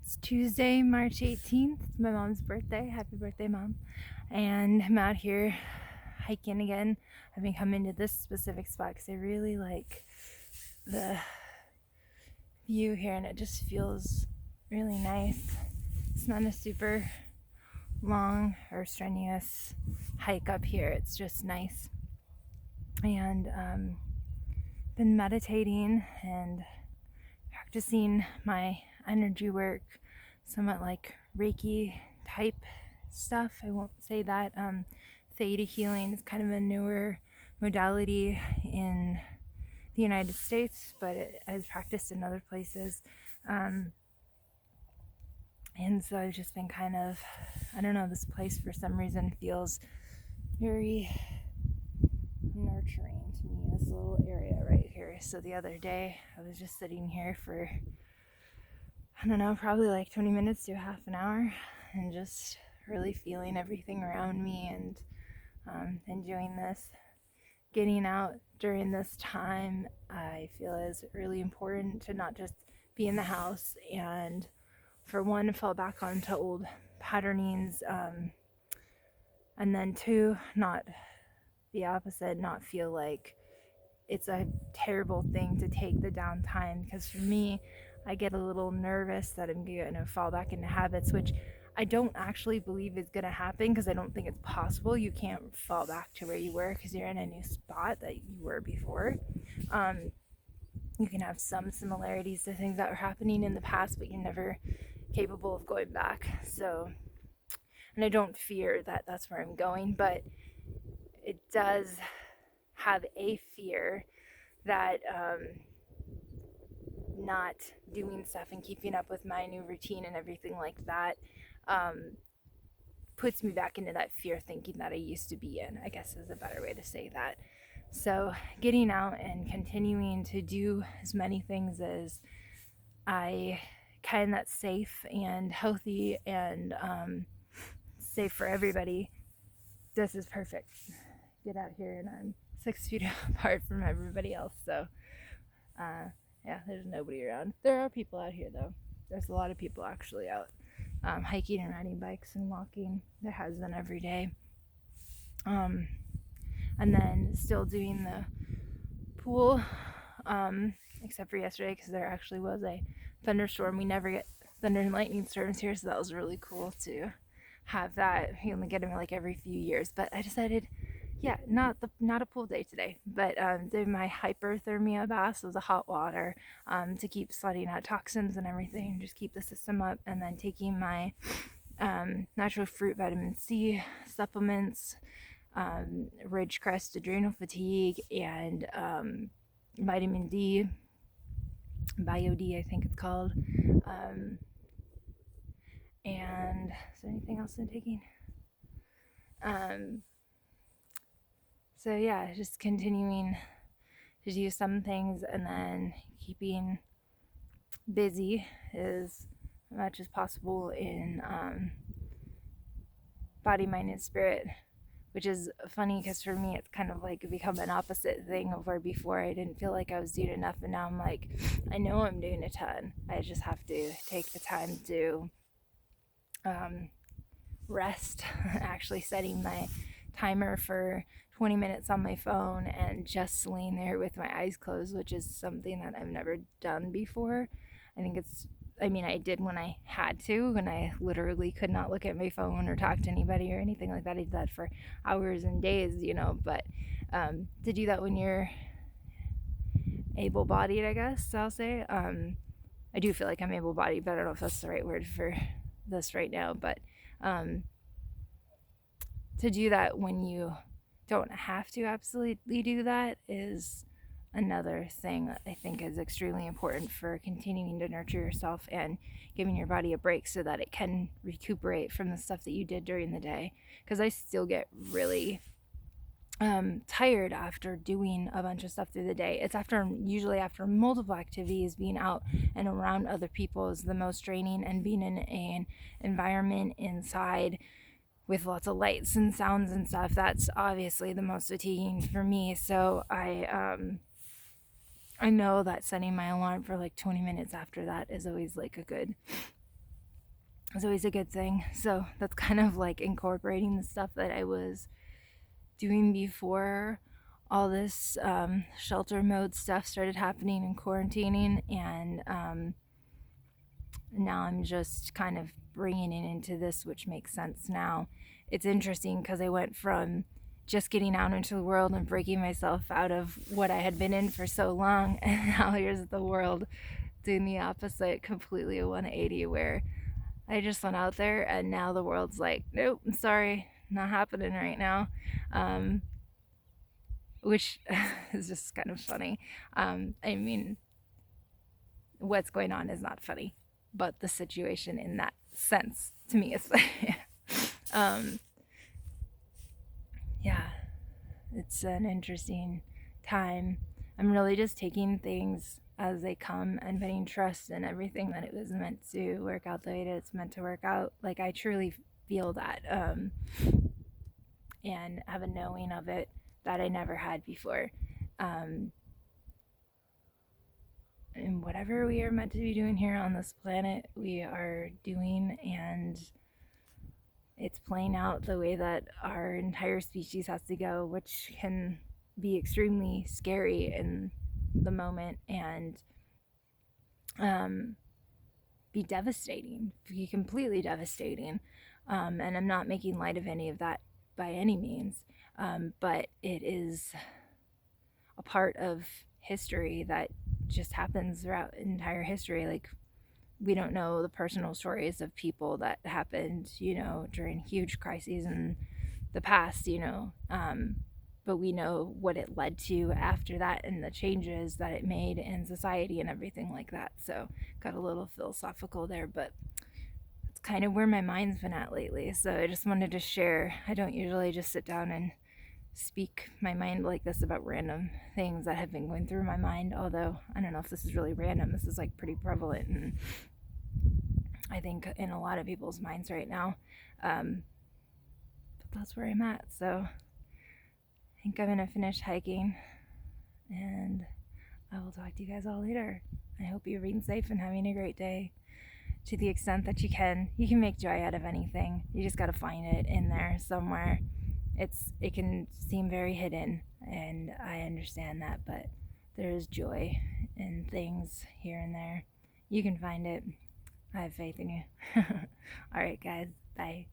It's Tuesday, March 18th. It's my mom's birthday. Happy birthday, Mom. And I'm out here hiking again. I've been coming to this specific spot because I really like the view here and it just feels really nice. It's not a super long or strenuous hike up here. It's just nice. And been meditating and practicing my energy work, somewhat like Reiki type stuff. I won't say that. Theta healing is kind of a newer modality in the United States, but it is practiced in other places. And so I've just been kind of, I don't know, this place for some reason feels very nurturing to me, this little area right here. So the other day I was just sitting here for, I don't know, probably like 20 minutes to half an hour and just really feeling everything around me and enjoying this. Getting out during this time I feel is really important to not just be in the house and for one fall back onto old patternings, and then two, not the opposite, not feel like it's a terrible thing to take the downtime, because for me I get a little nervous that I'm gonna fall back into habits, which I don't actually believe is gonna happen because I don't think it's possible. You can't fall back to where you were because you're in a new spot that you were before. You can have some similarities to things that were happening in the past, but you're never capable of going back. So, and I don't fear that that's where I'm going, but it does have a fear that not doing stuff and keeping up with my new routine and everything like that puts me back into that fear thinking that I used to be in, I guess is a better way to say that. So getting out and continuing to do as many things as I can that's safe and healthy and safe for everybody, this is perfect. Get out here and I'm 6 feet apart from everybody else. So yeah, there's nobody around. There are people out here though. There's a lot of people actually out hiking and riding bikes and walking. There has been every day. And then still doing the pool, except for yesterday because there actually was a thunderstorm. We never get thunder and lightning storms here, so that was really cool to have that. We only get them like every few years, but I decided, yeah, not a pool day today, but did my hyperthermia bath, so the hot water, to keep slutting out toxins and everything, just keep the system up, and then taking my natural fruit vitamin C supplements, Ridgecrest adrenal fatigue, and vitamin D, Bio-D I think it's called. And is there anything else I'm taking? So yeah, just continuing to do some things and then keeping busy as much as possible in body, mind, and spirit, which is funny because for me it's kind of like become an opposite thing of where before I didn't feel like I was doing enough, and now I'm like, I know I'm doing a ton. I just have to take the time to rest. Actually setting my timer for 20 minutes on my phone and just laying there with my eyes closed, which is something that I've never done before. I did when I had to, when I literally could not look at my phone or talk to anybody or anything like that. I did that for hours and days, but to do that when you're able-bodied, I guess I'll say. I do feel like I'm able-bodied, but I don't know if that's the right word for this right now. But to do that when you don't have to absolutely do that is another thing that I think is extremely important for continuing to nurture yourself and giving your body a break so that it can recuperate from the stuff that you did during the day. Because I still get really tired after doing a bunch of stuff through the day. It's usually after multiple activities. Being out and around other people is the most draining, and being in an environment inside with lots of lights and sounds and stuff, that's obviously the most fatiguing for me. So I know that setting my alarm for like 20 minutes after that is always like a good is always a good thing. So that's kind of like incorporating the stuff that I was doing before all this shelter mode stuff started happening and quarantining, and now I'm just kind of bringing it into this, which makes sense now. It's interesting because I went from just getting out into the world and breaking myself out of what I had been in for so long, and now here's the world doing the opposite, completely a 180, where I just went out there and now the world's like, nope, I'm sorry, not happening right now. Um, which is just kind of funny. I mean, what's going on is not funny, but the situation in that sense to me is funny. um, yeah, it's an interesting time. I'm really just taking things as they come and putting trust in everything that it was meant to work out the way that it's meant to work out. Like, I truly feel that, and have a knowing of it that I never had before. Um, and whatever we are meant to be doing here on this planet, we are doing, and it's playing out the way that our entire species has to go, which can be extremely scary in the moment, and be devastating, be completely devastating. And I'm not making light of any of that by any means, but it is a part of history that just happens throughout entire history. Like, we don't know the personal stories of people that happened, during huge crises in the past, but we know what it led to after that and the changes that it made in society and everything like that. So, got a little philosophical there, but it's kind of where my mind's been at lately. So, I just wanted to share. I don't usually just sit down and speak my mind like this about random things that have been going through my mind, although I don't know if this is really random. This is like pretty prevalent, and I think in a lot of people's minds right now. But that's where I'm at. So I think I'm going to finish hiking, and I will talk to you guys all later. I hope you're being safe and having a great day. To the extent that you can make joy out of anything. You just got to find it in there somewhere. It can seem very hidden, and I understand that, but there is joy in things here and there. You can find it. I have faith in you. All right, guys. Bye.